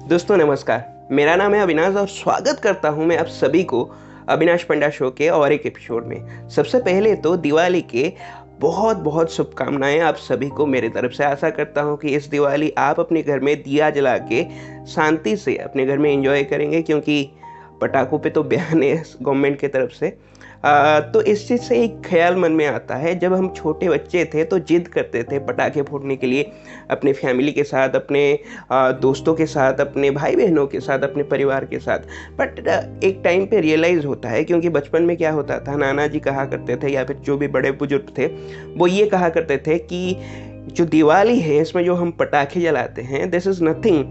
दोस्तों नमस्कार, मेरा नाम है अविनाश और स्वागत करता हूं मैं आप सभी को अविनाश पंडा शो के और एक एपिसोड में। सबसे पहले तो दिवाली के बहुत बहुत शुभकामनाएं आप सभी को मेरे तरफ से। आशा करता हूं कि इस दिवाली आप अपने घर में दिया जला के शांति से अपने घर में एंजॉय करेंगे, क्योंकि पटाखों पे तो बैन है गवर्नमेंट की तरफ से। तो इस चीज़ से एक ख्याल मन में आता है, जब हम छोटे बच्चे थे तो जिद करते थे पटाखे फोड़ने के लिए अपने फैमिली के साथ, अपने दोस्तों के साथ, अपने भाई बहनों के साथ, अपने परिवार के साथ। बट एक टाइम पे रियलाइज़ होता है, क्योंकि बचपन में क्या होता था, नाना जी कहा करते थे या फिर जो भी बड़े बुजुर्ग थे वो ये कहा करते थे कि जो दिवाली है इसमें जो हम पटाखे जलाते हैं दिस इज़ नथिंग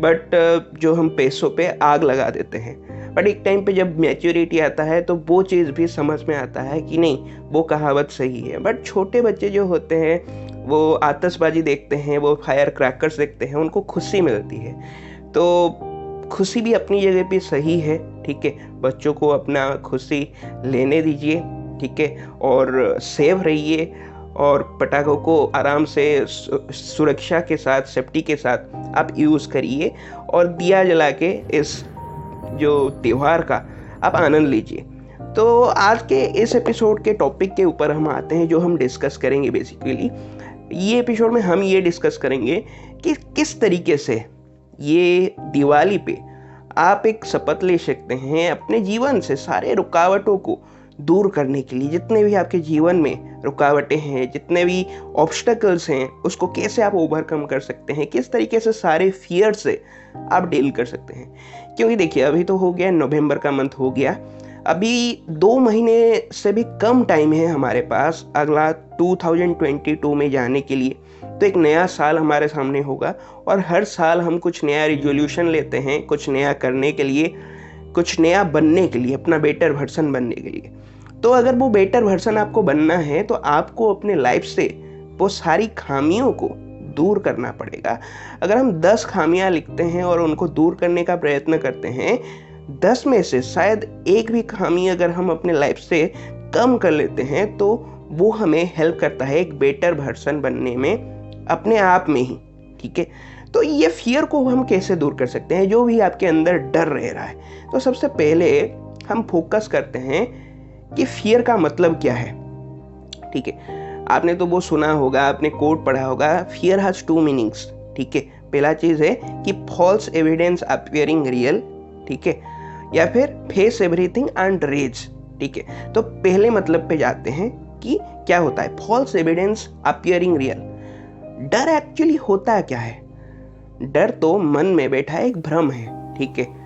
बट जो हम पैसों पे आग लगा देते हैं। बट एक टाइम पे जब मैच्योरिटी आता है तो वो चीज़ भी समझ में आता है कि नहीं, वो कहावत सही है। बट छोटे बच्चे जो होते हैं वो आतिशबाजी देखते हैं, वो फायर क्रैकर्स देखते हैं, उनको खुशी मिलती है। तो खुशी भी अपनी जगह पे सही है, ठीक है। बच्चों को अपना खुशी लेने दीजिए, ठीक है, और सेफ रहिए और पटाखों को आराम से सुरक्षा के साथ, सेफ्टी के साथ आप यूज़ करिए और दिया जला के इस जो त्योहार का आप आनंद लीजिए। तो आज के इस एपिसोड के टॉपिक के ऊपर हम आते हैं, जो हम डिस्कस करेंगे बेसिकली। ये एपिसोड में हम ये डिस्कस करेंगे कि किस तरीके से ये दिवाली पे आप एक शपथ ले सकते हैं अपने जीवन से सारे रुकावटों को दूर करने के लिए। जितने भी आपके जीवन में रुकावटें हैं, जितने भी ऑब्स्टकल्स हैं, उसको कैसे आप ओवरकम कर सकते हैं, किस तरीके से सारे फियर से आप डील कर सकते हैं। क्योंकि देखिए, अभी तो हो गया नवंबर का मंथ हो गया, अभी 2 महीने से भी कम टाइम है हमारे पास अगला 2022 में जाने के लिए। तो एक नया साल हमारे सामने होगा और हर साल हम कुछ नया रिजोल्यूशन लेते हैं, कुछ नया करने के लिए, कुछ नया बनने के लिए, अपना बेटर वर्जन बनने के लिए। तो अगर वो बेटर वर्जन आपको बनना है तो आपको अपने लाइफ से वो सारी खामियों को दूर करना पड़ेगा। अगर हम 10 खामियां लिखते हैं और उनको दूर करने का प्रयत्न करते हैं, 10 में से शायद एक भी खामी अगर हम अपने लाइफ से कम कर लेते हैं तो वो हमें हेल्प करता है एक बेटर वर्जन बनने में अपने आप में ही, ठीक है। तो ये फियर को हम कैसे दूर कर सकते हैं, जो भी आपके अंदर डर रह रहा है। तो सबसे पहले हम फोकस करते हैं कि फियर का मतलब क्या है, ठीक है। आपने तो वो सुना होगा, आपने कोट पढ़ा होगा, फियर हैज 2 मीनिंग्स, ठीक है। पहला चीज है कि फॉल्स एविडेंस अपीयरिंग रियल, ठीक है, या फिर फेस एवरीथिंग एंड रेज, ठीक है। तो पहले मतलब पे जाते हैं कि क्या होता है फॉल्स एविडेंस अपीयरिंग रियल। डर एक्चुअली होता क्या है? डर तो मन में बैठा एक भ्रम है, ठीक है।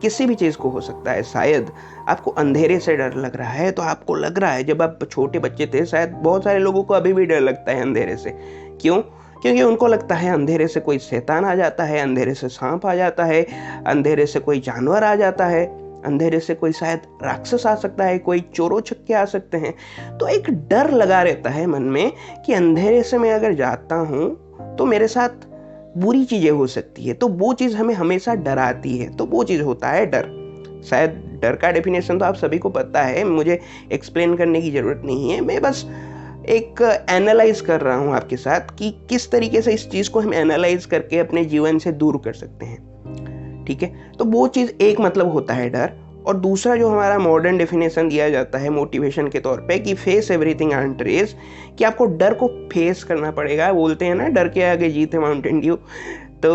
किसी भी चीज़ को हो सकता है। शायद आपको अंधेरे से डर लग रहा है, तो आपको लग रहा है जब आप छोटे बच्चे थे, शायद बहुत सारे लोगों को अभी भी डर लगता है अंधेरे से। क्यों? क्योंकि उनको लगता है अंधेरे से कोई शैतान आ जाता है, अंधेरे से सांप आ जाता है, अंधेरे से कोई जानवर आ जाता है, अंधेरे से कोई शायद राक्षस आ सकता है, कोई चोरों छक्के आ सकते हैं। तो एक डर लगा रहता है मन में कि अंधेरे से मैं अगर जाता हूँ तो मेरे साथ बुरी चीजें हो सकती है। तो वो चीज हमें हमेशा डराती है, तो वो चीज होता है डर। शायद डर का डेफिनेशन तो आप सभी को पता है, मुझे एक्सप्लेन करने की जरूरत नहीं है। मैं बस एक एनालाइज कर रहा हूं आपके साथ कि किस तरीके से इस चीज को हम एनालाइज करके अपने जीवन से दूर कर सकते हैं, ठीक है। तो वो चीज एक मतलब होता है डर। और दूसरा जो हमारा मॉडर्न डेफिनेशन दिया जाता है मोटिवेशन के तौर पे कि फेस एवरीथिंग एंड रेस, कि आपको डर को फेस करना पड़ेगा। बोलते हैं ना, डर के आगे जीत है माउंटेन ड्यू। तो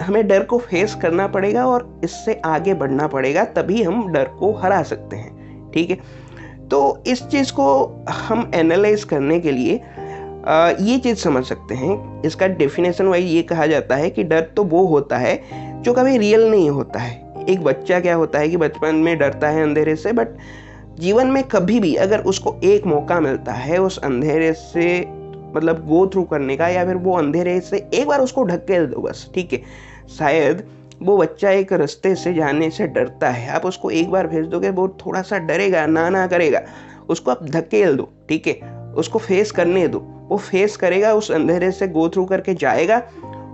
हमें डर को फेस करना पड़ेगा और इससे आगे बढ़ना पड़ेगा, तभी हम डर को हरा सकते हैं, ठीक है। तो इस चीज़ को हम एनालाइज करने के लिए ये चीज़ समझ सकते हैं। इसका डेफिनेशन वाइज ये कहा जाता है कि डर तो वो होता है जो कभी रियल नहीं होता है। एक बच्चा क्या होता है कि बचपन में डरता है अंधेरे से, बट जीवन में कभी भी अगर उसको एक मौका मिलता है उस अंधेरे से मतलब गो थ्रू करने का, या फिर वो अंधेरे से एक बार उसको ढकेल दो बस, ठीक है। शायद वो बच्चा एक रास्ते से जाने से डरता है, आप उसको एक बार भेज दोगे, वो थोड़ा सा डरेगा, ना करेगा, उसको आप धकेल दो, ठीक है, उसको फेस करने दो। वो फेस करेगा, उस अंधेरे से गो थ्रू करके जाएगा,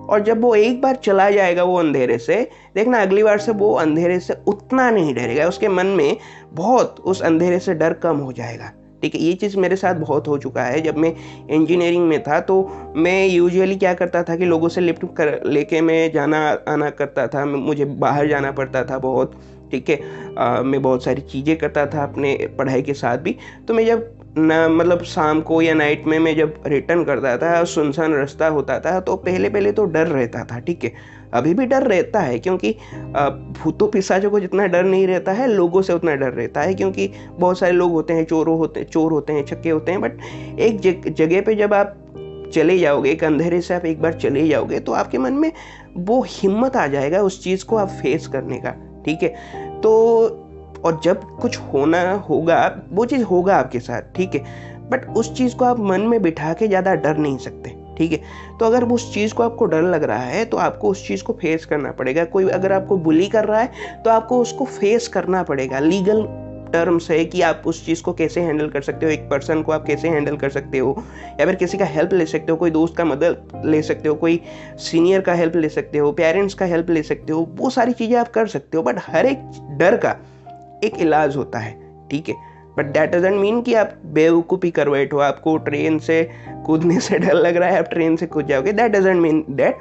और जब वो एक बार चला जाएगा वो अंधेरे से, देखना अगली बार से वो अंधेरे से उतना नहीं डरेगा। उसके मन में बहुत उस अंधेरे से डर कम हो जाएगा, ठीक है, ये चीज़ मेरे साथ बहुत हो चुका है। जब मैं इंजीनियरिंग में था तो मैं यूजुअली क्या करता था कि लोगों से लिफ्ट कर लेके मैं जाना आना करता था, मुझे बाहर जाना पड़ता था बहुत, ठीक है। मैं बहुत सारी चीज़ें करता था अपने पढ़ाई के साथ भी। तो मैं जब ना मतलब शाम को या नाइट में मैं जब रिटर्न करता था, सुनसान रास्ता होता था, तो पहले तो डर रहता था, ठीक है। अभी भी डर रहता है, क्योंकि भूतों पिशाचों को जितना डर नहीं रहता है, लोगों से उतना डर रहता है, क्योंकि बहुत सारे लोग होते हैं, चोर होते हैं, छक्के होते हैं। बट एक जगह पे जब आप चले जाओगे, एक अंधेरे से आप एक बार चले जाओगे, तो आपके मन में वो हिम्मत आ जाएगा उस चीज़ को आप फेस करने का, ठीक है। तो और जब कुछ होना होगा, वो चीज़ होगा आपके साथ, ठीक है। बट उस चीज़ को आप मन में बिठा के ज़्यादा डर नहीं सकते, ठीक है। तो अगर उस चीज़ को आपको डर लग रहा है तो आपको उस चीज़ को फेस करना पड़ेगा। कोई अगर आपको बुली कर रहा है तो आपको उसको फेस करना पड़ेगा। लीगल टर्म्स है कि आप उस चीज़ को कैसे हैंडल कर सकते हो, एक पर्सन को आप कैसे हैंडल कर सकते हो, या फिर किसी का हेल्प ले सकते हो, कोई दोस्त का मदद ले सकते हो, कोई सीनियर का हेल्प ले सकते हो, पेरेंट्स का हेल्प ले सकते हो, वो सारी चीज़ें आप कर सकते हो। बट हर एक डर का एक इलाज होता है, ठीक है। बट दैट डजंट मीन कि आप बेवकूफ़ी कर बैठो, आपको ट्रेन से कूदने से डर लग रहा है, आप ट्रेन से कूद जाओगे, that doesn't mean that.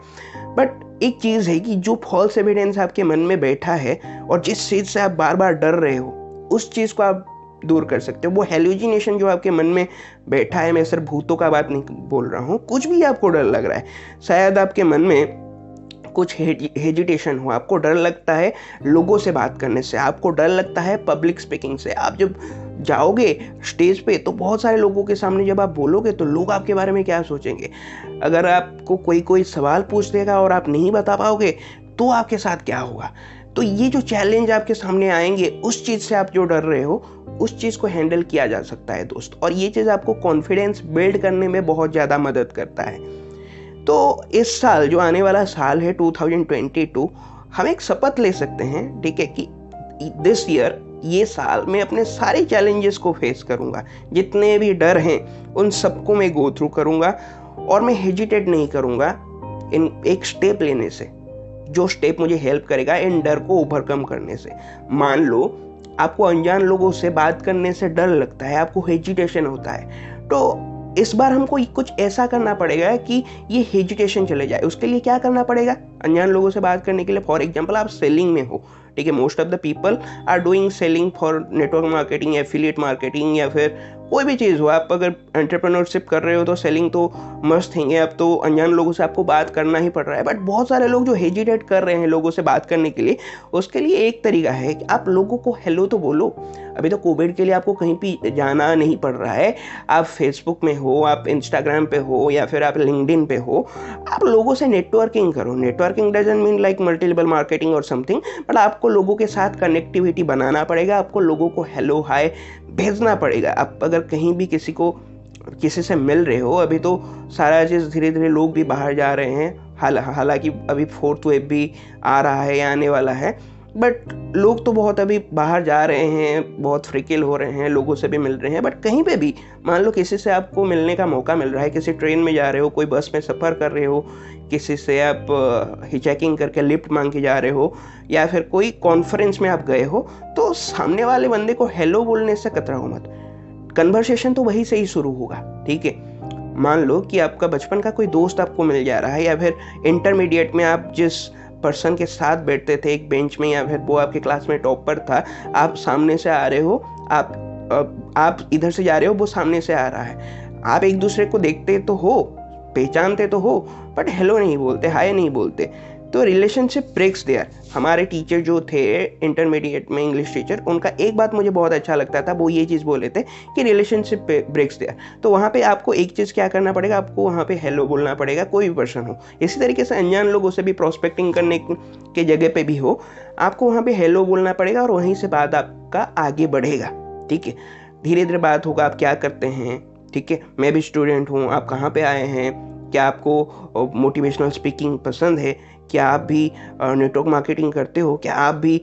But एक चीज़ है कि जो फॉल्स एविडेंस आपके मन में बैठा है और जिस चीज़ से आप बार बार डर रहे हो, उस चीज़ को आप दूर कर सकते हो। वो हेलुसिनेशन जो आपके मन में बैठा है, मैं सिर्फ भूतों का बात नहीं बोल रहा हूँ, कुछ भी आपको डर लग रहा है, शायद आपके मन में कुछ हेजिटेशन हो, आपको डर लगता है लोगों से बात करने से, आपको डर लगता है पब्लिक स्पीकिंग से। आप जब जाओगे स्टेज पे तो बहुत सारे लोगों के सामने जब आप बोलोगे तो लोग आपके बारे में क्या सोचेंगे। अगर आपको कोई सवाल पूछ देगा और आप नहीं बता पाओगे तो आपके साथ क्या होगा। तो ये जो चैलेंज आपके सामने आएंगे, उस चीज़ से आप जो डर रहे हो, उस चीज़ को हैंडल किया जा सकता है दोस्त। और ये चीज़ आपको कॉन्फिडेंस बिल्ड करने में बहुत ज़्यादा मदद करता है। तो इस साल जो आने वाला साल है 2022, हम एक शपथ ले सकते हैं, ठीक है, कि दिस ईयर, ये साल मैं अपने सारे चैलेंजेस को फेस करूंगा। जितने भी डर हैं उन सबको मैं गो थ्रू करूंगा और मैं हेजिटेट नहीं करूंगा इन एक स्टेप लेने से, जो स्टेप मुझे हेल्प करेगा इन डर को ओवरकम करने से। मान लो आपको अनजान लोगों से बात करने से डर लगता है, आपको हेजिटेशन होता है, तो इस बार हमको कुछ ऐसा करना पड़ेगा कि ये हेजिटेशन चले जाए। उसके लिए क्या करना पड़ेगा अनजान लोगों से बात करने के लिए? फॉर एग्जांपल आप सेलिंग में हो, ठीक है, most of the people are doing selling for network marketing, affiliate marketing, या फिर कोई भी चीज़ हो। आप अगर एंटरप्रेन्योरशिप कर रहे हो तो सेलिंग तो मस्त है, अब तो अनजान लोगों से आपको बात करना ही पड़ रहा है। बट बहुत सारे लोग जो हेजिटेट कर रहे हैं लोगों से बात करने के लिए, उसके लिए एक तरीका है कि आप लोगों को हेलो तो बोलो। अभी तो कोविड के लिए आपको कहीं भी जाना नहीं पड़ रहा है, आप फेसबुक में हो, आप इंस्टाग्राम पे हो, या फिर आप लिंक्डइन पे हो, आप लोगों से नेटवर्किंग करो। Networking doesn't mean like multi level marketing और समथिंग, बट आपको लोगों के साथ कनेक्टिविटी बनाना पड़ेगा, आपको लोगों को हेलो हाय भेजना पड़ेगा। आप अगर कहीं भी किसी से मिल रहे हो, अभी तो सारा चीज़ धीरे धीरे लोग भी बाहर जा रहे हैं, हालांकि अभी 4th वेव भी आ रहा है या आने वाला है, बट लोग तो बहुत अभी बाहर जा रहे हैं, बहुत फ्रिकिल हो रहे हैं, लोगों से भी मिल रहे हैं। बट कहीं पे भी मान लो किसी से आपको मिलने का मौका मिल रहा है, किसी ट्रेन में जा रहे हो, कोई बस में सफ़र कर रहे हो, किसी से आप हिचैकिंग करके लिफ्ट मांग के जा रहे हो, या फिर कोई कॉन्फ्रेंस में आप गए हो, तो सामने वाले बंदे को हेलो बोलने से कतराओ मत। कन्वर्सेशन तो वहीं से ही शुरू होगा, ठीक है। मान लो कि आपका बचपन का कोई दोस्त आपको मिल जा रहा है, या फिर इंटरमीडिएट में आप जिस पर्सन के साथ बैठते थे एक बेंच में, या फिर वो आपके क्लास में टॉपर था, आप सामने से आ रहे हो, आप इधर से जा रहे हो, वो सामने से आ रहा है, आप एक दूसरे को देखते तो हो, पहचानते तो हो, बट हेलो नहीं बोलते, हाय नहीं बोलते, तो रिलेशनशिप ब्रेक्स देयर। हमारे टीचर जो थे इंटरमीडिएट में, इंग्लिश टीचर, उनका एक बात मुझे बहुत अच्छा लगता था, वो ये चीज़ बोले थे कि रिलेशनशिप ब्रेक्स देयर। तो वहाँ पे आपको एक चीज़ क्या करना पड़ेगा, आपको वहाँ पे हेलो बोलना पड़ेगा, कोई भी पर्सन हो। इसी तरीके से अनजान लोगों से भी प्रोस्पेक्टिंग करने के जगह पे भी हो, आपको वहाँ पे हेलो बोलना पड़ेगा और वहीं से बात आपका आगे बढ़ेगा, ठीक है। धीरे धीरे बात होगा, आप क्या करते हैं, ठीक है, मैं भी स्टूडेंट हूँ, आप कहाँ पे आए हैं, क्या आपको मोटिवेशनल स्पीकिंग पसंद है, क्या आप भी नेटवर्क मार्केटिंग करते हो, क्या आप भी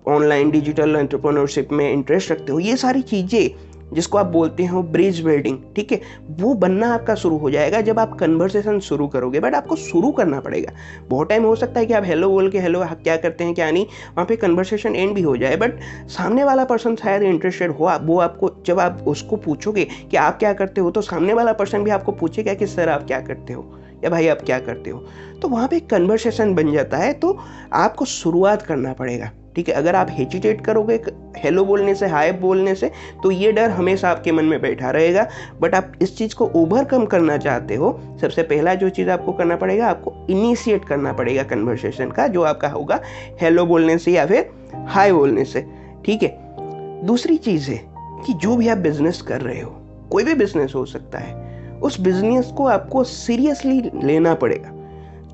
ऑनलाइन डिजिटल एंटरप्रेन्योरशिप में इंटरेस्ट रखते हो। ये सारी चीज़ें जिसको आप बोलते हो ब्रिज बिल्डिंग, ठीक है, वो बनना आपका शुरू हो जाएगा जब आप कन्वर्सेशन शुरू करोगे। बट आपको शुरू करना पड़ेगा। बहुत टाइम हो सकता है कि आप हेलो बोल के हेलो क्या करते हैं क्या नहीं, वहाँ पे कन्वर्सेशन एंड भी हो जाए, बट सामने वाला पर्सन शायद इंटरेस्टेड हो, वो आपको जब आप उसको पूछोगे कि आप क्या करते हो, तो सामने वाला पर्सन भी आपको पूछेगा कि सर आप क्या करते हो या भाई आप क्या करते हो, तो वहाँ पे एक कन्वर्सेशन बन जाता है। तो आपको शुरुआत करना पड़ेगा, ठीक है। अगर आप हेजिटेट करोगे हेलो बोलने से, हाय बोलने से, तो ये डर हमेशा आपके मन में बैठा रहेगा। बट आप इस चीज़ को ओवरकम करना चाहते हो, सबसे पहला जो चीज़ आपको करना पड़ेगा, आपको इनिशिएट करना पड़ेगा कन्वर्सेशन का, जो आपका होगा हेलो बोलने से या फिर हाय बोलने से, ठीक है। दूसरी चीज़ है कि जो भी आप बिजनेस कर रहे हो, कोई भी बिजनेस हो सकता है, उस बिजनेस को आपको सीरियसली लेना पड़ेगा।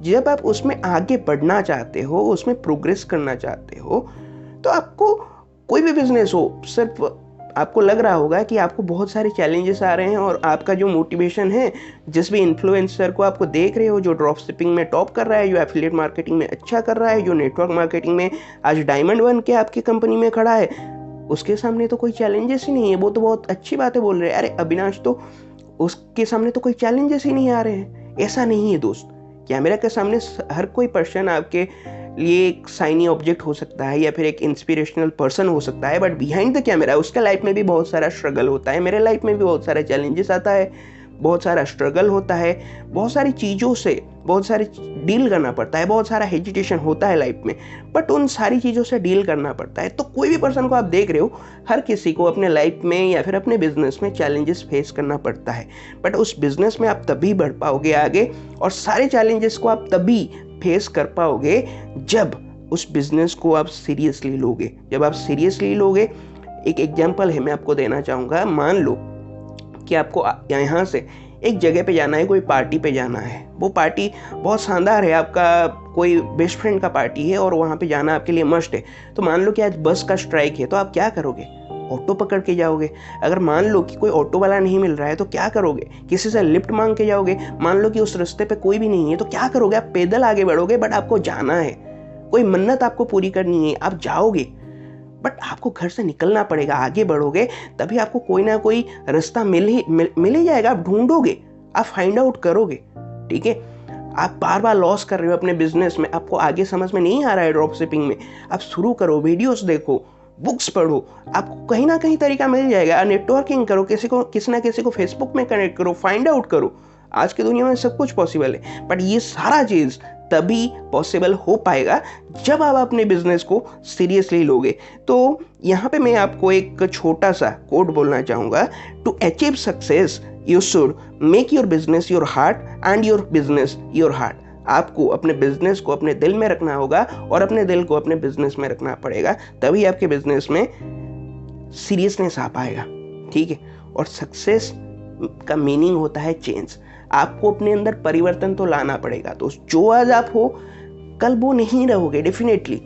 जब आप उसमें आगे बढ़ना चाहते हो, उसमें प्रोग्रेस करना चाहते हो, तो आपको कोई भी बिजनेस हो, सिर्फ आपको लग रहा होगा कि आपको बहुत सारे चैलेंजेस आ रहे हैं और आपका जो मोटिवेशन है, जिस भी इन्फ्लुएंसर को आपको देख रहे हो जो ड्रॉप शिपिंग में टॉप कर रहा है, जो एफिलिएट मार्केटिंग में अच्छा कर रहा है, जो नेटवर्क मार्केटिंग में आज डायमंड बन के आपकी कंपनी में खड़ा है, उसके सामने तो कोई चैलेंजेस ही नहीं है। वो तो बहुत अच्छी बातें बोल रहे हैं, अरे अविनाश तो उसके सामने तो कोई चैलेंजेस ही नहीं आ रहे हैं। ऐसा नहीं है दोस्त। कैमरा के सामने हर कोई पर्सन आपके लिए एक शाइनी ऑब्जेक्ट हो सकता है या फिर एक इंस्पिरेशनल पर्सन हो सकता है, बट बिहाइंड द कैमरा उसका लाइफ में भी बहुत सारा स्ट्रगल होता है। मेरे लाइफ में भी बहुत सारे चैलेंजेस आता है, बहुत सारा स्ट्रगल होता है, बहुत सारी चीज़ों से बहुत सारे डील करना पड़ता है, बहुत सारा हेजिटेशन होता है लाइफ में, बट उन सारी चीज़ों से डील करना पड़ता है। तो कोई भी पर्सन को आप देख रहे हो, हर किसी को अपने लाइफ में या फिर अपने बिजनेस में चैलेंजेस फेस करना पड़ता है। बट उस बिजनेस में आप तभी बढ़ पाओगे आगे, और सारे चैलेंजेस को आप तभी फेस कर पाओगे जब उस बिजनेस को आप सीरियसली लोगे। जब आप सीरियसली लोगे, एक एग्जांपल है मैं आपको देना चाहूँगा। मान लो कि आपको यहाँ से एक जगह पे जाना है, कोई पार्टी पे जाना है, वो पार्टी बहुत शानदार है, आपका कोई बेस्ट फ्रेंड का पार्टी है और वहाँ पे जाना आपके लिए मस्ट है। तो मान लो कि आज बस का स्ट्राइक है, तो आप क्या करोगे? ऑटो पकड़ के जाओगे। अगर मान लो कि कोई ऑटो वाला नहीं मिल रहा है तो क्या करोगे? किसी से लिफ्ट मांग के जाओगे। मान लो कि उस रास्ते पे कोई भी नहीं है तो क्या करोगे? आप पैदल आगे बढ़ोगे, बट आपको जाना है, कोई मन्नत आपको पूरी करनी है, आप जाओगे, बट आपको घर से निकलना पड़ेगा। आगे बढ़ोगे तभी आपको कोई ना कोई रास्ता मिल ही जाएगा। आप ढूंढोगे, आप फाइंड आउट करोगे, ठीक है। आप बार बार लॉस कर रहे हो अपने बिजनेस में, आपको आगे समझ में नहीं आ रहा है ड्रॉप शिपिंग में, आप शुरू करो, वीडियोस देखो, बुक्स पढ़ो, आपको कहीं ना कहीं तरीका मिल जाएगा। नेटवर्किंग करो, किसी ना किसी को फेसबुक में कनेक्ट करो, फाइंड आउट करो। आज की दुनिया में सब कुछ पॉसिबल है, बट ये सारा चीज़ तभी पॉसिबल हो पाएगा जब आप अपने बिजनेस को सीरियसली लोगे। तो यहाँ पे मैं आपको एक छोटा सा कोट बोलना चाहूँगा। To achieve success you should make your business your heart and your business your heart. आपको अपने बिजनेस को अपने दिल में रखना होगा और अपने दिल को अपने बिजनेस में रखना पड़ेगा, तभी आपके बिजनेस में सीरियसनेस आ पाएगा, ठीक है। और सक्सेस का मीनिंग होता है चेंज। आपको अपने अंदर परिवर्तन तो लाना पड़ेगा। तो जो आज आप हो, कल वो नहीं रहोगे डेफिनेटली।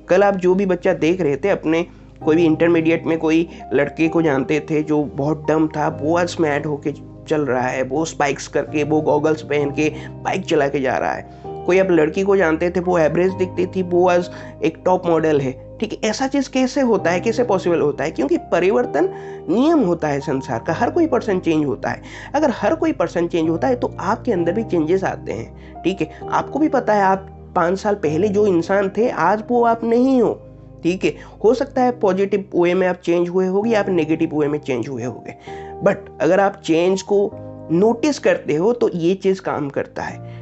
कल आप जो भी बच्चा देख रहे थे, अपने कोई भी इंटरमीडिएट में कोई लड़के को जानते थे जो बहुत डम था, वो आज स्मार्ट होके चल रहा है, वो स्पाइक्स करके, वो गॉगल्स पहन के बाइक चला के जा रहा है। कोई आप लड़की को जानते थे, वो एवरेज दिखती थी, वो आज एक टॉप मॉडल है, ठीक है। ऐसा चीज़ कैसे होता है, कैसे पॉसिबल होता है? क्योंकि परिवर्तन नियम होता है संसार का। हर कोई पर्सन चेंज होता है। अगर हर कोई पर्सन चेंज होता है तो आपके अंदर भी चेंजेस आते हैं, ठीक है। आपको भी पता है, आप 5 साल पहले जो इंसान थे आज वो आप नहीं हो, ठीक है। हो सकता है पॉजिटिव वे में आप चेंज हुए होगे या आप नेगेटिव वे में चेंज हुए होगे, बट अगर आप चेंज को नोटिस करते हो तो ये चीज़ काम करता है।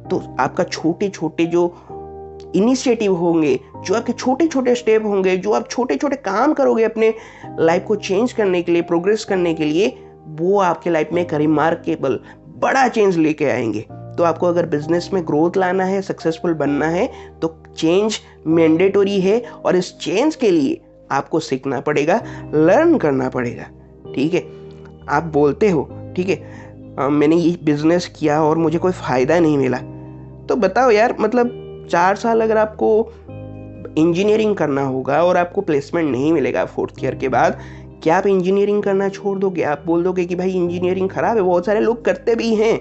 तो आपका छोटे छोटे जो इनिशिएटिव होंगे, जो आपके छोटे छोटे स्टेप होंगे, जो आप छोटे छोटे काम करोगे अपने लाइफ को चेंज करने के लिए, प्रोग्रेस करने के लिए, वो आपके लाइफ में एक रिमार्केबल बड़ा चेंज लेके आएंगे। तो आपको अगर बिजनेस में ग्रोथ लाना है, सक्सेसफुल बनना है, तो चेंज मैंडेटरी है और इस चेंज के लिए आपको सीखना पड़ेगा, लर्न करना पड़ेगा, ठीक है। आप बोलते हो, ठीक है, मैंने ये बिजनेस किया और मुझे कोई फ़ायदा नहीं मिला, तो बताओ यार, मतलब 4 साल अगर आपको इंजीनियरिंग करना होगा और आपको प्लेसमेंट नहीं मिलेगा 4th ईयर के बाद, क्या आप इंजीनियरिंग करना छोड़ दोगे? आप बोल दोगे कि भाई इंजीनियरिंग खराब है? बहुत सारे लोग करते भी हैं,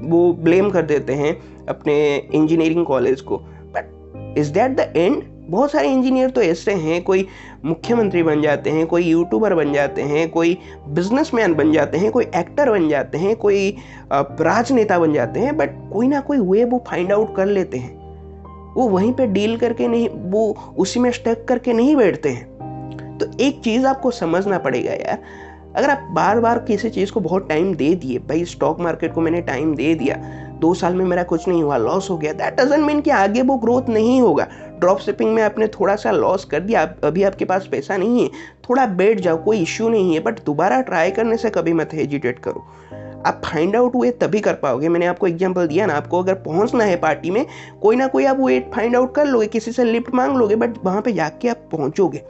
वो ब्लेम कर देते हैं अपने इंजीनियरिंग कॉलेज को, but is that the end? बहुत सारे इंजीनियर तो ऐसे हैं, कोई मुख्यमंत्री बन जाते हैं, कोई यूट्यूबर बन जाते हैं, कोई बिजनेसमैन बन जाते हैं, कोई एक्टर बन जाते हैं, कोई राजनेता बन जाते हैं, बट कोई ना कोई वे वो फाइंड आउट कर लेते हैं। वो वहीं पे डील करके नहीं, वो उसी में स्टक करके नहीं बैठते हैं। तो एक चीज़ आपको समझना पड़ेगा यार, अगर आप बार बार किसी चीज़ को बहुत टाइम दे दिए, भाई स्टॉक मार्केट को मैंने टाइम दे दिया, 2 साल में मेरा कुछ नहीं हुआ, लॉस हो गया, दैट डजंट मीन कि आगे वो ग्रोथ नहीं होगा। ड्रॉप शिपिंग में आपने थोड़ा सा लॉस कर दिया, अभी आपके पास पैसा नहीं है, थोड़ा बैठ जाओ, कोई इश्यू नहीं है, बट दोबारा ट्राई करने से कभी मत हेजिटेट करो। आप फाइंड आउट वे तभी कर पाओगे। मैंने आपको एग्जांपल दिया ना, आपको अगर पहुंचना है पार्टी में, कोई ना कोई आप वे फाइंड आउट कर लोगे, किसी से लिफ्ट मांग लोगे, बट वहां पे जाके आप पहुंचोगे।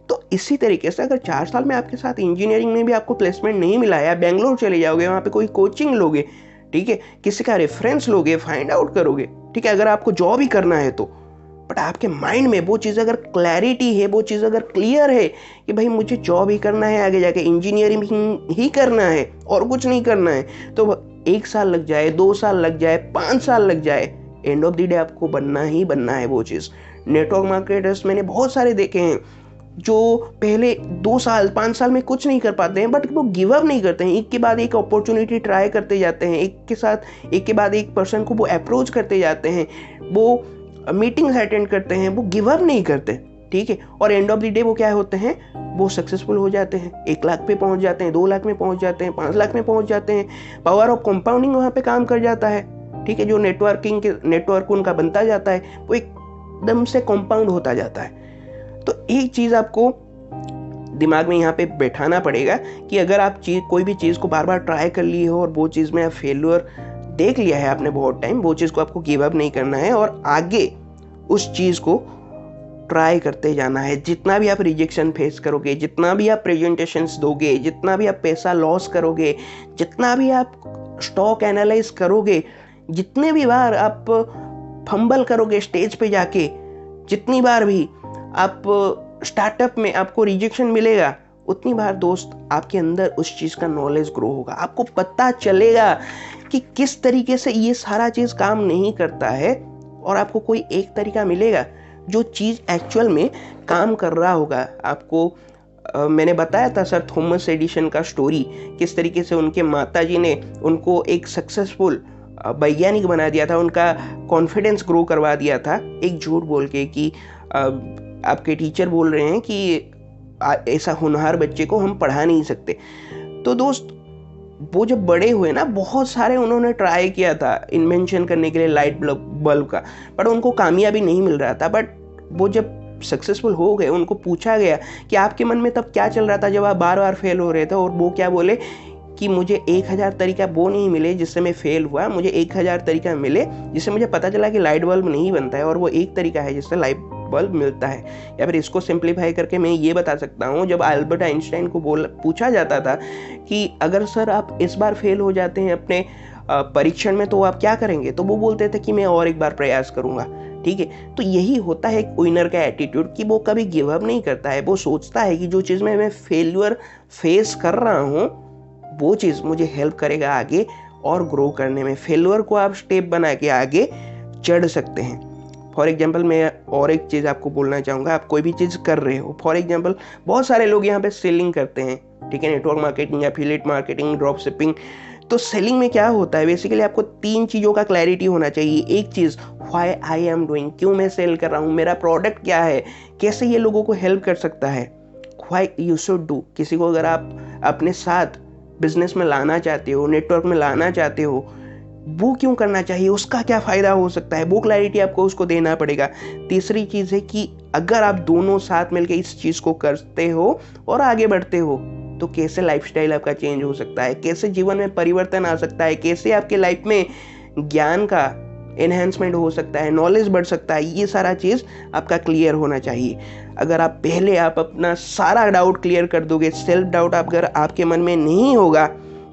तो इसी तरीके से अगर 4 साल में आपके साथ इंजीनियरिंग में भी आपको प्लेसमेंट नहीं मिला है, आप बेंगलोर चले जाओगे, वहाँ पे कोई कोचिंग लोगे, ठीक है, किसी का रेफरेंस लोगे, फाइंड आउट करोगे, ठीक है, अगर आपको जॉब ही करना है तो, बट आपके माइंड में वो चीज़ अगर क्लैरिटी है, वो चीज़ अगर क्लियर है कि भाई मुझे जॉब ही करना है, आगे जाके इंजीनियरिंग ही करना है और कुछ नहीं करना है, तो 1 साल लग जाए, 2 साल लग जाए, 5 साल लग जाए, एंड ऑफ द डे आपको बनना ही बनना है वो चीज़। नेटवर्क मार्केटर्स मैंने बहुत सारे देखे हैं जो पहले 2 साल 5 साल में कुछ नहीं कर पाते हैं, बट वो गिव अप नहीं करते हैं, एक के बाद एक अपॉर्चुनिटी ट्राई करते जाते हैं, एक के बाद एक पर्सन को वो अप्रोच करते जाते हैं, वो मीटिंग्स अटेंड करते हैं, वो गिव अप नहीं करते, ठीक है, और एंड ऑफ द डे वो क्या होते हैं, वो सक्सेसफुल हो जाते हैं, 1 लाख पे पहुंच जाते हैं, 2 लाख में पहुंच जाते हैं, 5 लाख में पहुंच जाते हैं। पावर ऑफ कंपाउंडिंग वहाँ पे काम कर जाता है, ठीक है, जो नेटवर्क उनका बनता जाता है, वो एकदम से कंपाउंड होता जाता है। तो एक चीज़ आपको दिमाग में यहाँ पे बैठाना पड़ेगा कि अगर आप कोई भी चीज़ को बार बार ट्राई कर ली हो और वो चीज़ में आप फेल्यूर देख लिया है आपने बहुत टाइम, वो चीज़ को आपको गिव अप नहीं करना है और आगे उस चीज़ को ट्राई करते जाना है। जितना भी आप रिजेक्शन फेस करोगे, जितना भी आप प्रेजेंटेशंस दोगे, जितना भी आप पैसा लॉस करोगे, जितना भी आप स्टॉक एनालाइज करोगे, जितने भी बार आप फंबल करोगे स्टेज पे जाके, जितनी बार भी आप स्टार्टअप में आपको रिजेक्शन मिलेगा, उतनी बार दोस्त आपके अंदर उस चीज़ का नॉलेज ग्रो होगा। आपको पता चलेगा कि किस तरीके से ये सारा चीज़ काम नहीं करता है और आपको कोई एक तरीका मिलेगा जो चीज़ एक्चुअल में काम कर रहा होगा। आपको मैंने बताया था सर थॉमस एडिसन का स्टोरी, किस तरीके से उनके माताजी ने उनको एक सक्सेसफुल वैज्ञानिक बना दिया था, उनका कॉन्फिडेंस ग्रो करवा दिया था, एक झूठ बोल के कि आपके टीचर बोल रहे हैं कि ऐसा होनहार बच्चे को हम पढ़ा नहीं सकते। तो दोस्त वो जब बड़े हुए ना, बहुत सारे उन्होंने ट्राई किया था इन्वेंशन करने के लिए लाइट बल्ब का, बट उनको कामयाबी नहीं मिल रहा था। बट वो जब सक्सेसफुल हो गए, उनको पूछा गया कि आपके मन में तब क्या चल रहा था जब आप बार बार फेल हो रहे थे, और वो क्या बोले कि मुझे 1000 तरीका वो नहीं मिले जिससे मैं फेल हुआ, मुझे 1000 तरीका मिले जिससे मुझे पता चला कि लाइट बल्ब नहीं बनता है, और वो एक तरीका है जिससे लाइट बल्ब मिलता है। या फिर इसको सिंप्लीफाई करके मैं ये बता सकता हूँ, जब अल्बर्ट आइंस्टाइन को पूछा जाता था कि अगर सर आप इस बार फेल हो जाते हैं अपने परीक्षण में तो आप क्या करेंगे, तो वो बोलते थे कि मैं और एक बार प्रयास करूंगा। ठीक है, तो यही होता है एक विनर का एटीट्यूड कि वो कभी गिव अप नहीं करता है। वो सोचता है कि जो चीज़ में मैं फेल्यूर फेस कर रहा हूँ वो चीज़ मुझे हेल्प करेगा आगे और ग्रो करने में। फेल्यूर को आप स्टेप बना के आगे चढ़ सकते हैं। फॉर एग्जाम्पल मैं और एक चीज़ आपको बोलना चाहूँगा, आप कोई भी चीज़ कर रहे हो, फॉर एग्जाम्पल बहुत सारे लोग यहाँ पे सेलिंग करते हैं, ठीक है, network marketing, affiliate marketing, drop shipping. तो सेलिंग में क्या होता है, बेसिकली आपको 3 चीज़ों का क्लैरिटी होना चाहिए। एक चीज़, व्हाई आई एम डूइंग, क्यों मैं सेल कर रहा हूँ, मेरा प्रोडक्ट क्या है, कैसे ये लोगों को हेल्प कर सकता है। व्हाई यू शुड डू, किसी को अगर आप अपने साथ बिजनेस में लाना चाहते हो, नेटवर्क में लाना चाहते हो, वो क्यों करना चाहिए, उसका क्या फ़ायदा हो सकता है, वो क्लैरिटी आपको उसको देना पड़ेगा। तीसरी चीज़ है कि अगर आप दोनों साथ मिलकर इस चीज़ को करते हो और आगे बढ़ते हो तो कैसे लाइफस्टाइल आपका चेंज हो सकता है, कैसे जीवन में परिवर्तन आ सकता है, कैसे आपके लाइफ में ज्ञान का एनहेंसमेंट हो सकता है, नॉलेज बढ़ सकता है। ये सारा चीज़ आपका क्लियर होना चाहिए। अगर आप पहले आप अपना सारा डाउट क्लियर कर दोगे, सेल्फ डाउट अगर आपके मन में नहीं होगा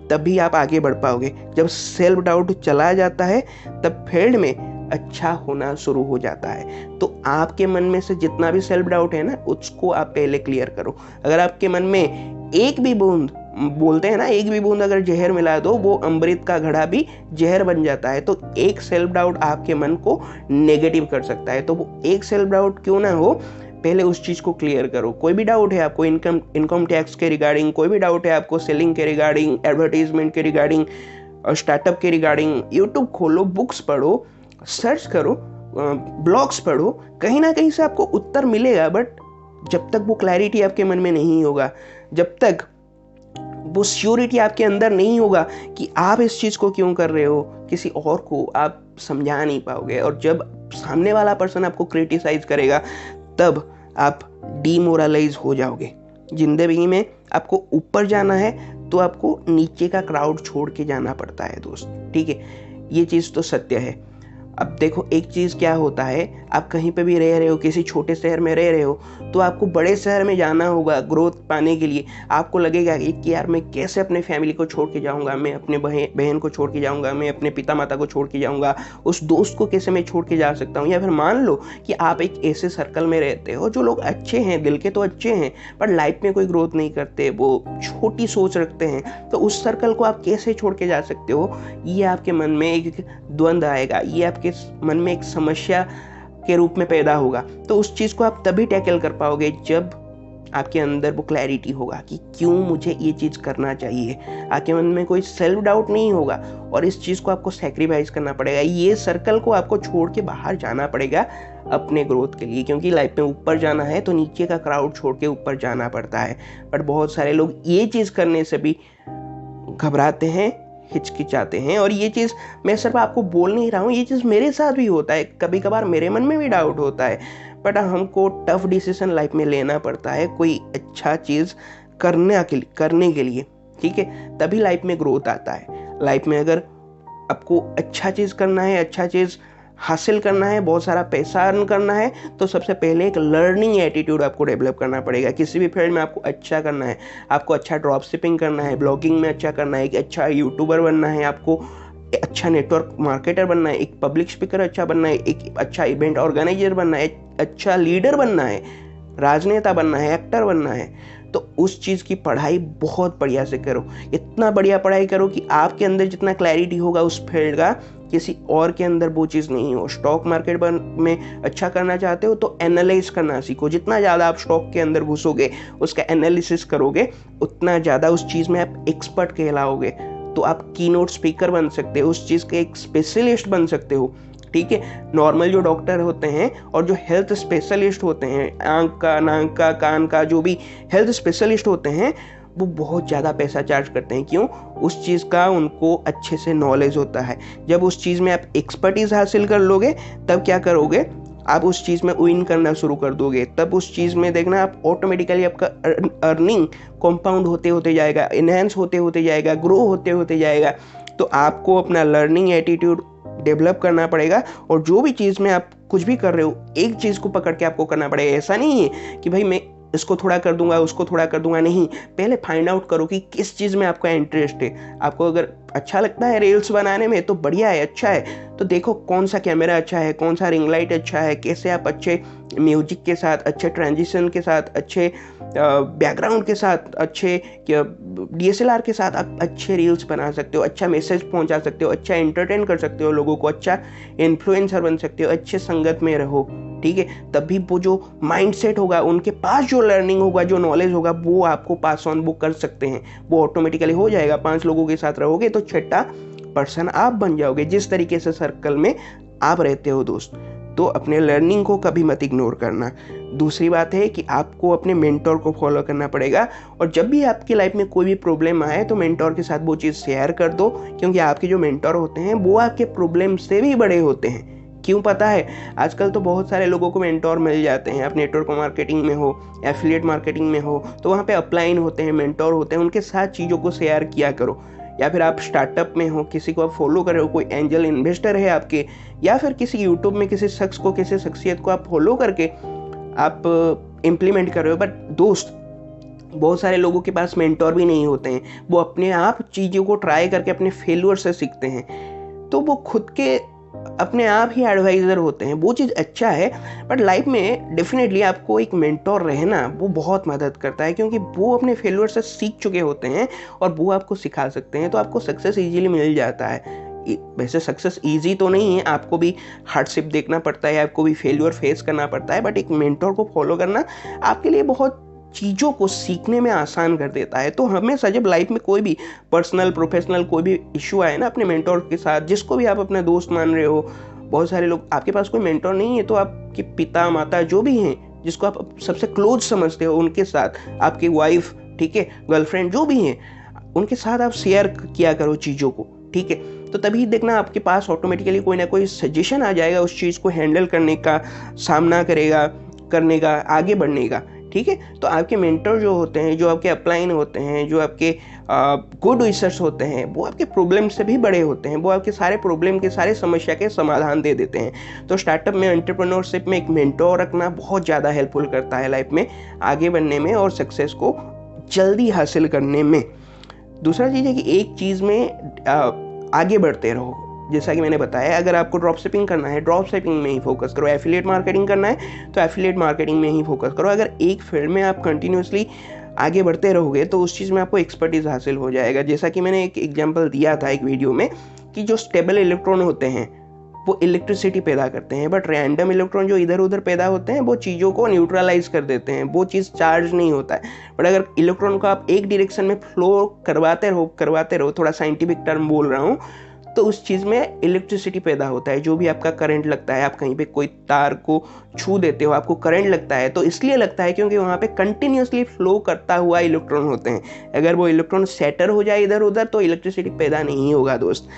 तभी आप आगे बढ़ पाओगे। जब सेल्फ डाउट चला जाता है तब फील्ड में अच्छा होना शुरू हो जाता है। तो आपके मन में से जितना भी सेल्फ डाउट है ना, उसको आप पहले क्लियर करो। अगर आपके मन में एक भी बूंद बोलते हैं ना, एक भी बूंद अगर जहर मिला दो वो अमृत का घड़ा भी जहर बन जाता है। तो एक सेल्फ डाउट आपके मन को नेगेटिव कर सकता है। तो वो एक सेल्फ डाउट क्यों ना हो, पहले उस चीज़ को क्लियर करो। कोई भी डाउट है आपको इनकम टैक्स के रिगार्डिंग, कोई भी डाउट है आपको सेलिंग के रिगार्डिंग, एडवर्टीजमेंट के रिगार्डिंग और स्टार्टअप के रिगार्डिंग, यूट्यूब खोलो, बुक्स पढ़ो, सर्च करो, ब्लॉग्स पढ़ो, कहीं ना कहीं से आपको उत्तर मिलेगा। बट जब तक वो क्लैरिटी आपके मन में नहीं होगा, जब तक वो श्योरिटी आपके अंदर नहीं होगा कि आप इस चीज़ को क्यों कर रहे हो, किसी और को आप समझा नहीं पाओगे। और जब सामने वाला पर्सन आपको क्रिटिसाइज करेगा तब आप डीमोरलाइज हो जाओगे। जिंदगी में आपको ऊपर जाना है तो आपको नीचे का क्राउड छोड़ के जाना पड़ता है दोस्त, ठीक है। ये चीज़ तो सत्य है। अब देखो एक चीज़ क्या होता है, आप कहीं पे भी रह रहे हो, किसी छोटे शहर में रह रहे हो, तो आपको बड़े शहर में जाना होगा ग्रोथ पाने के लिए। आपको लगेगा कि यार मैं कैसे अपने फैमिली को छोड़ के जाऊंगा, मैं अपने बहन को छोड़ के जाऊंगा, मैं अपने पिता माता को छोड़ के जाऊंगा, उस दोस्त को कैसे मैं छोड़ के जा सकता हूँ। या फिर मान लो कि आप एक ऐसे सर्कल में रहते हो जो लोग अच्छे हैं, दिल के तो अच्छे हैं, पर लाइफ में कोई ग्रोथ नहीं करते, वो छोटी सोच रखते हैं, तो उस सर्कल को आप कैसे छोड़ के जा सकते हो, ये आपके मन में एक द्वंद्व आएगा, ये आपके मन में एक समस्या के रूप में पैदा होगा। तो उस चीज को आप तभी टैकल कर पाओगे जब आपके अंदर वो क्लैरिटी होगा कि क्यों मुझे ये चीज करना चाहिए। आपके मन में कोई सेल्फ डाउट नहीं होगा और इस चीज को आपको सैक्रिफाइस करना पड़ेगा। ये सर्कल को आपको छोड़ के बाहर जाना पड़ेगा अपने ग्रोथ के लिए, क्योंकि लाइफ में ऊपर जाना है तो नीचे का क्राउड छोड़ के ऊपर जाना पड़ता है। बट बहुत सारे लोग ये चीज करने से भी घबराते हैं, हिचकिचाते हैं। और ये चीज़ मैं सिर्फ आपको बोल नहीं रहा हूँ, ये चीज़ मेरे साथ भी होता है, कभी कभार मेरे मन में भी डाउट होता है। बट हमको टफ डिसीजन लाइफ में लेना पड़ता है कोई अच्छा चीज़ करने के लिए, ठीक है, तभी लाइफ में ग्रोथ आता है। लाइफ में अगर आपको अच्छा चीज़ करना है, अच्छा चीज़ हासिल करना है, बहुत सारा पैसा अर्न करना है, तो सबसे पहले एक लर्निंग एटीट्यूड आपको डेवलप करना पड़ेगा। किसी भी फील्ड में आपको अच्छा करना है, आपको अच्छा ड्रॉप शिपिंग करना है, ब्लॉगिंग में अच्छा करना है, एक अच्छा यूट्यूबर बनना है, आपको अच्छा नेटवर्क मार्केटर बनना है, एक पब्लिक स्पीकर अच्छा बनना है, एक अच्छा इवेंट ऑर्गेनाइजर बनना है, अच्छा लीडर बनना है, राजनेता बनना है, एक्टर बनना है, तो उस चीज़ की पढ़ाई बहुत बढ़िया से करो। इतना बढ़िया पढ़ाई करो कि आपके अंदर जितना क्लैरिटी होगा उस फील्ड का, किसी और के अंदर वो चीज़ नहीं हो। स्टॉक मार्केट में अच्छा करना चाहते हो तो एनालाइज करना सीखो। जितना ज़्यादा आप स्टॉक के अंदर घुसोगे, उसका एनालिसिस करोगे, उतना ज़्यादा उस चीज़ में आप एक्सपर्ट कहलाओगे। तो आप कीनोट स्पीकर बन सकते हो, उस चीज़ के एक स्पेशलिस्ट बन सकते हो, ठीक है। नॉर्मल जो डॉक्टर होते हैं और जो हेल्थ स्पेशलिस्ट होते हैं, आंख का, नाक का, कान का, जो भी हेल्थ स्पेशलिस्ट होते हैं, वो बहुत ज़्यादा पैसा चार्ज करते हैं। क्यों? उस चीज़ का उनको अच्छे से नॉलेज होता है। जब उस चीज़ में आप एक्सपर्टीज हासिल कर लोगे तब क्या करोगे, आप उस चीज़ में विन करना शुरू कर दोगे। तब उस चीज़ में देखना आप ऑटोमेटिकली आपका अर्निंग कंपाउंड होते होते जाएगा, इनहेंस होते होते जाएगा, ग्रो होते होते जाएगा। तो आपको अपना लर्निंग एटीट्यूड डेवलप करना पड़ेगा। और जो भी चीज़ में आप कुछ भी कर रहे हो, एक चीज़ को पकड़ के आपको करना पड़ेगा। ऐसा नहीं है कि भाई मैं इसको थोड़ा कर दूंगा, उसको थोड़ा कर दूंगा, नहीं। पहले फाइंड आउट करो कि किस चीज़ में आपका इंटरेस्ट है। आपको अगर अच्छा लगता है रील्स बनाने में तो बढ़िया है, अच्छा है, तो देखो कौन सा कैमरा अच्छा है, कौन सा रिंग लाइट अच्छा है, कैसे आप अच्छे म्यूजिक के साथ, अच्छे ट्रांजिशन के साथ, अच्छे बैकग्राउंड के साथ, अच्छे DSLR के साथ आप अच्छे रील्स बना सकते हो, अच्छा मैसेज पहुंचा सकते हो, अच्छा एंटरटेन कर सकते हो लोगों को, अच्छा इन्फ्लुएंसर बन सकते हो, अच्छे संगत में रहो, ठीक है। तभी वो जो माइंडसेट होगा, उनके पास जो लर्निंग होगा, जो नॉलेज होगा, वो आपको पास ऑन वो कर सकते हैं, वो ऑटोमेटिकली हो जाएगा। 5 लोगों के साथ रहोगे तो छठा पर्सन आप बन जाओगे, जिस तरीके से सर्कल में आप रहते हो दोस्त। तो अपने लर्निंग को कभी मत इग्नोर करना। दूसरी बात है कि आपको अपने मेंटोर को फॉलो करना पड़ेगा। और जब भी आपकी लाइफ में कोई भी प्रॉब्लम आए तो मेंटोर के साथ वो चीज़ शेयर कर दो, क्योंकि आपके जो मेंटोर होते हैं वो आपके प्रॉब्लम से भी बड़े होते हैं। क्यों पता है? आजकल तो बहुत सारे लोगों को मेंटोर मिल जाते हैं। आप नेटवर्क मार्केटिंग में हो, एफिलिएट मार्केटिंग में हो, तो वहाँ पे अपलाइन होते हैं, मेंटोर होते हैं, उनके साथ चीज़ों को शेयर किया करो। या फिर आप स्टार्टअप में हो, किसी को आप फॉलो कर रहे हो, कोई एंजल इन्वेस्टर है आपके, या फिर किसी यूट्यूब में किसी शख्स को, किसी शख्सियत को आप फॉलो करके आप इम्प्लीमेंट कर रहे हो। बट दोस्त, बहुत सारे लोगों के पास मेंटोर भी नहीं होते हैं, वो अपने आप चीज़ों को ट्राई करके अपने फेलियर से सीखते हैं। तो वो खुद के अपने आप ही एडवाइज़र होते हैं, वो चीज़ अच्छा है। बट लाइफ में डेफिनेटली आपको एक मेंटोर रहना वो बहुत मदद करता है, क्योंकि वो अपने फेलियर से सीख चुके होते हैं और वो आपको सिखा सकते हैं, तो आपको सक्सेस ईज़िली मिल जाता है। वैसे सक्सेस ईज़ी तो नहीं है, आपको भी हार्डशिप देखना पड़ता है, आपको भी फेलियर फेस करना पड़ता है, बट एक मेंटोर को फॉलो करना आपके लिए बहुत चीज़ों को सीखने में आसान कर देता है। तो हमेशा जब लाइफ में कोई भी पर्सनल प्रोफेशनल कोई भी इशू आए ना, अपने मेंटोर के साथ, जिसको भी आप अपना दोस्त मान रहे हो, बहुत सारे लोग, आपके पास कोई मेंटोर नहीं है तो आपके पिता माता जो भी हैं, जिसको आप सबसे क्लोज समझते हो, उनके साथ, आपकी वाइफ, ठीक है, गर्लफ्रेंड जो भी हैं, उनके साथ आप शेयर किया करो चीज़ों को, ठीक है। तो तभी देखना आपके पास ऑटोमेटिकली कोई ना कोई सजेशन आ जाएगा उस चीज़ को हैंडल करने का, सामना करने का, आगे बढ़ने का, ठीक है। तो आपके मेंटर जो होते हैं, जो आपके अपलाइन होते हैं, जो आपके गुड विशर्स होते हैं, वो आपके प्रॉब्लम से भी बड़े होते हैं, वो आपके सारे प्रॉब्लम के, सारे समस्या के समाधान दे देते हैं। तो स्टार्टअप में, एंटरप्रेन्योरशिप में एक मेंटर रखना बहुत ज़्यादा हेल्पफुल करता है लाइफ में आगे बढ़ने में और सक्सेस को जल्दी हासिल करने में। दूसरा चीज़ है कि एक चीज़ में आगे बढ़ते रहो। जैसा कि मैंने बताया, अगर आपको ड्रॉप शिपिंग करना है, ड्रॉप शिपिंग में ही फोकस करो। एफिलिएट मार्केटिंग करना है तो एफिलिएट मार्केटिंग में ही फोकस करो। अगर एक फील्ड में आप कंटिन्यूसली आगे बढ़ते रहोगे तो उस चीज़ में आपको एक्सपर्टीज हासिल हो जाएगा। जैसा कि मैंने एक एग्जांपल दिया था एक वीडियो में कि जो स्टेबल इलेक्ट्रॉन होते हैं वो इलेक्ट्रिसिटी पैदा करते हैं, बट रैंडम इलेक्ट्रॉन जो इधर उधर पैदा होते हैं वो चीज़ों को न्यूट्रलाइज कर देते हैं, वो चीज़ चार्ज नहीं होता है। बट अगर इलेक्ट्रॉन को आप एक डायरेक्शन में फ्लो करवाते रहो, थोड़ा साइंटिफिक टर्म बोल रहा हूँ, तो उस चीज़ में इलेक्ट्रिसिटी पैदा होता है। जो भी आपका करंट लगता है, आप कहीं पे कोई तार को छू देते हो, आपको करंट लगता है, तो इसलिए लगता है क्योंकि वहाँ पे कंटिन्यूसली फ्लो करता हुआ इलेक्ट्रॉन होते हैं। अगर वो इलेक्ट्रॉन सेटर हो जाए इधर उधर तो इलेक्ट्रिसिटी पैदा नहीं होगा दोस्त।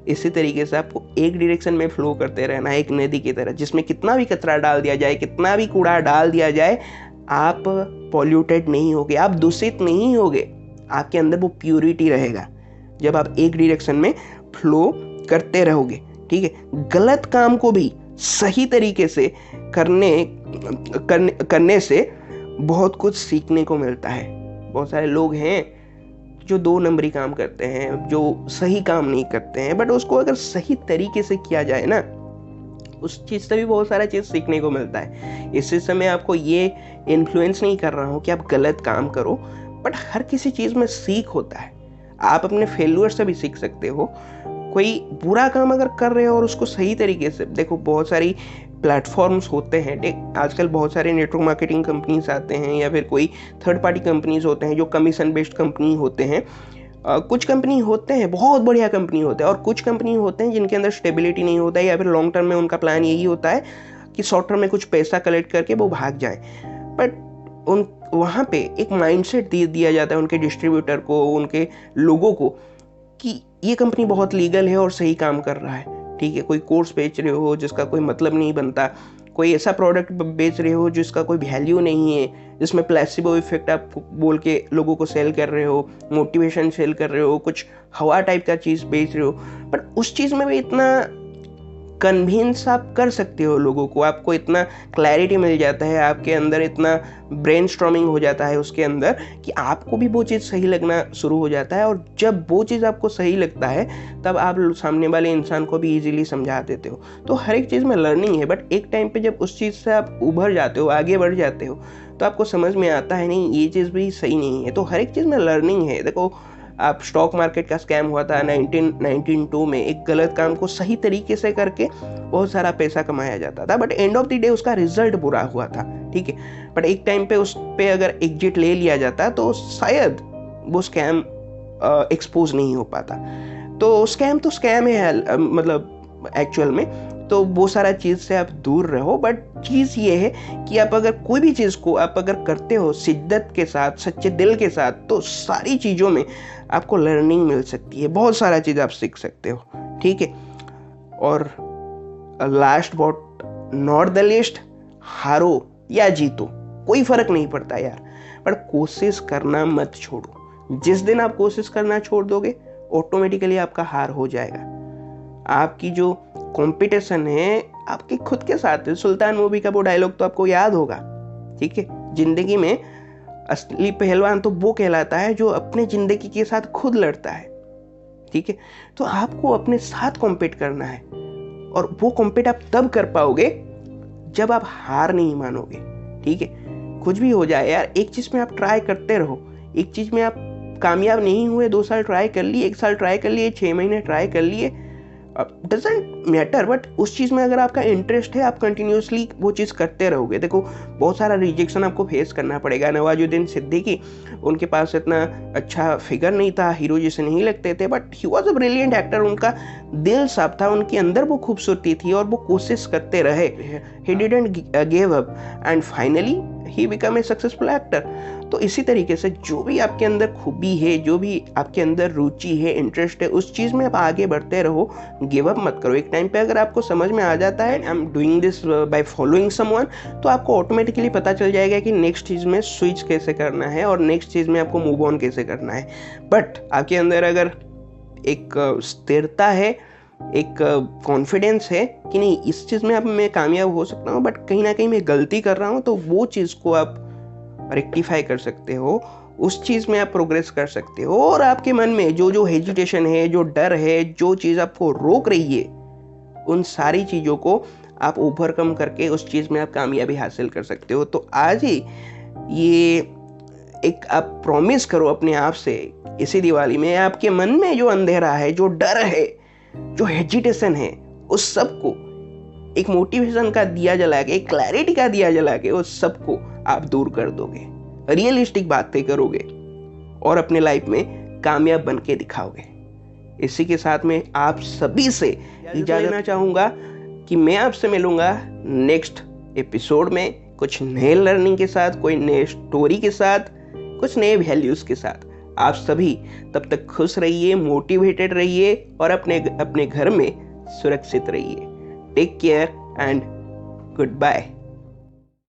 इसी तरीके से आपको एक डायरेक्शन में फ्लो करते रहना है, एक नदी की तरह, जिसमें कितना भी कचरा डाल दिया जाए, कितना भी कूड़ा डाल दिया जाए, आप पॉल्यूटेड नहीं होगे, आप दूषित नहीं होगे, आपके अंदर वो प्यूरिटी रहेगा जब आप एक डायरेक्शन में फ्लो करते रहोगे, ठीक है। गलत काम को भी सही तरीके से करने से बहुत कुछ सीखने को मिलता है। बहुत सारे लोग हैं जो 2 नंबरी काम करते हैं, जो सही काम नहीं करते हैं, बट उसको अगर सही तरीके से किया जाए ना, उस चीज़ से भी बहुत सारा चीज़ सीखने को मिलता है। इससे समय आपको ये इन्फ्लुएंस नहीं कर रहा हूँ कि आप गलत काम करो, बट हर किसी चीज़ में सीख होता है। आप अपने फेल्यूर से भी सीख सकते हो। कोई बुरा काम अगर कर रहे हो और उसको सही तरीके से, देखो बहुत सारी प्लेटफॉर्म्स होते हैं, आजकल बहुत सारे नेटवर्क मार्केटिंग कंपनीज आते हैं या फिर कोई थर्ड पार्टी कंपनीज होते हैं जो कमीशन बेस्ड कंपनी होते हैं। कुछ कंपनी होते हैं बहुत बढ़िया कंपनी होते हैं और कुछ कंपनी होते हैं जिनके अंदर स्टेबिलिटी नहीं होता है, या फिर लॉन्ग टर्म में उनका प्लान यही होता है कि शॉर्ट टर्म में कुछ पैसा कलेक्ट करके वो भाग जाएं। बट वहाँ पे एक माइंडसेट दिया जाता है उनके डिस्ट्रीब्यूटर को, उनके लोगों को, कि ये कंपनी बहुत लीगल है और सही काम कर रहा है, ठीक है। कोई कोर्स बेच रहे हो जिसका कोई मतलब नहीं बनता, कोई ऐसा प्रोडक्ट बेच रहे हो जिसका कोई वैल्यू नहीं है, जिसमें प्लेसिबो इफेक्ट आप बोल के लोगों को सेल कर रहे हो, मोटिवेशन सेल कर रहे हो, कुछ हवा टाइप का चीज़ बेच रहे हो, बट उस चीज़ में भी इतना कन्विंस आप कर सकते हो लोगों को, आपको इतना क्लैरिटी मिल जाता है, आपके अंदर इतना ब्रेनस्टॉर्मिंग हो जाता है उसके अंदर कि आपको भी वो चीज़ सही लगना शुरू हो जाता है। और जब वो चीज़ आपको सही लगता है तब आप सामने वाले इंसान को भी इजीली समझा देते हो। तो हर एक चीज़ में लर्निंग है, बट एक टाइम पे जब उस चीज़ से आप उभर जाते हो, आगे बढ़ जाते हो, तो आपको समझ में आता है नहीं ये चीज़ भी सही नहीं है। तो हर एक चीज़ में लर्निंग है। देखो, आप स्टॉक मार्केट का स्कैम हुआ था 1992 में, एक गलत काम को सही तरीके से करके बहुत सारा पैसा कमाया जाता था, but end of the day उसका रिजल्ट बुरा हुआ था, ठीक है। बट एक टाइम पे उस पे अगर एग्जिट ले लिया जाता तो शायद वो स्कैम एक्सपोज नहीं हो पाता। तो स्कैम है मतलब एक्चुअल में, तो वो सारा चीज़ से आप दूर रहो। बट चीज़ ये है कि आप अगर कोई भी चीज़ को आप अगर करते हो शिद्दत के साथ, सच्चे दिल के साथ, तो सारी चीज़ों में आपको लर्निंग मिल सकती है, बहुत सारा चीज़ आप सीख सकते हो, ठीक है। और last but not the list, हारो या जीतो कोई फर्क नहीं पड़ता यार, पर कोशिश करना मत छोड़ो। जिस दिन आप कोशिश करना छोड़ दोगे ऑटोमेटिकली आपका हार हो जाएगा। आपकी जो कंपटीशन है आपके खुद के साथ है। सुल्तान मूवी का वो डायलॉग तो आपको याद होगा, ठीक है। जिंदगी में असली पहलवान तो वो कहलाता है जो अपने जिंदगी के साथ खुद लड़ता है, ठीक है। तो आपको अपने साथ कॉम्पीट करना है, और वो कॉम्पीट आप तब कर पाओगे जब आप हार नहीं मानोगे। ठीक है, कुछ भी हो जाए यार, एक चीज़ में आप ट्राई करते रहो। एक चीज़ में आप कामयाब नहीं हुए, 2 साल ट्राई कर लिए, 1 साल ट्राई कर लिए, 6 महीने ट्राई कर लिए, डजेंट मैटर, बट उस चीज़ में अगर आपका इंटरेस्ट है, आप कंटिन्यूसली वो चीज़ करते रहोगे। देखो, बहुत सारा रिजेक्शन आपको फेस करना पड़ेगा। नवाजुद्दीन सिद्दीकी, उनके पास इतना अच्छा फिगर नहीं था, हीरो जैसे नहीं लगते थे, but he was a brilliant actor. उनका दिल साफ था, उनके अंदर वो खूबसूरती थी और वो कोशिश करते रहे। He didn't give up and finally he become a successful actor. तो इसी तरीके से जो भी आपके अंदर खूबी है, जो भी आपके अंदर रुचि है, इंटरेस्ट है, उस चीज़ में आप आगे बढ़ते रहो, गिव अप मत करो। एक टाइम पे अगर आपको समझ में आ जाता है I am doing this by following someone, तो आपको ऑटोमेटिकली पता चल जाएगा कि नेक्स्ट चीज़ में स्विच कैसे करना है और नेक्स्ट चीज़ में आपको मूव ऑन कैसे करना है। बट आपके अंदर अगर एक स्थिरता है, एक कॉन्फिडेंस है कि नहीं, इस चीज़ में अब मैं कामयाब हो सकता हूँ, बट कहीं ना कहीं मैं गलती कर रहा हूँ, तो वो चीज़ को आप रेक्टिफाई कर सकते हो, उस चीज़ में आप प्रोग्रेस कर सकते हो। और आपके मन में जो जो हेजिटेशन है, जो डर है, जो चीज़ आपको रोक रही है, उन सारी चीज़ों को आप ओवरकम करके उस चीज़ में आप कामयाबी हासिल कर सकते हो। तो आज ही ये एक आप प्रॉमिस करो अपने आप से, इसी दिवाली में आपके मन में जो अंधेरा है, जो डर है, जो हेजिटेशन है, उस सब को एक मोटिवेशन का दिया जला के, एक क्लैरिटी का दिया जला के, उस सब को आप दूर कर दोगे, रियलिस्टिक बातें करोगे और अपने लाइफ में कामयाब बन के दिखाओगे। इसी के साथ में आप सभी से इजाजत लेना चाहूँगा कि मैं आपसे मिलूंगा नेक्स्ट एपिसोड में कुछ नए लर्निंग के साथ, कोई नए स्टोरी के साथ, कुछ नए वैल्यूज़ के साथ। आप सभी तब तक खुश रहिए, मोटिवेटेड रहिए और अपने घर में सुरक्षित रहिए। Take care and good bye.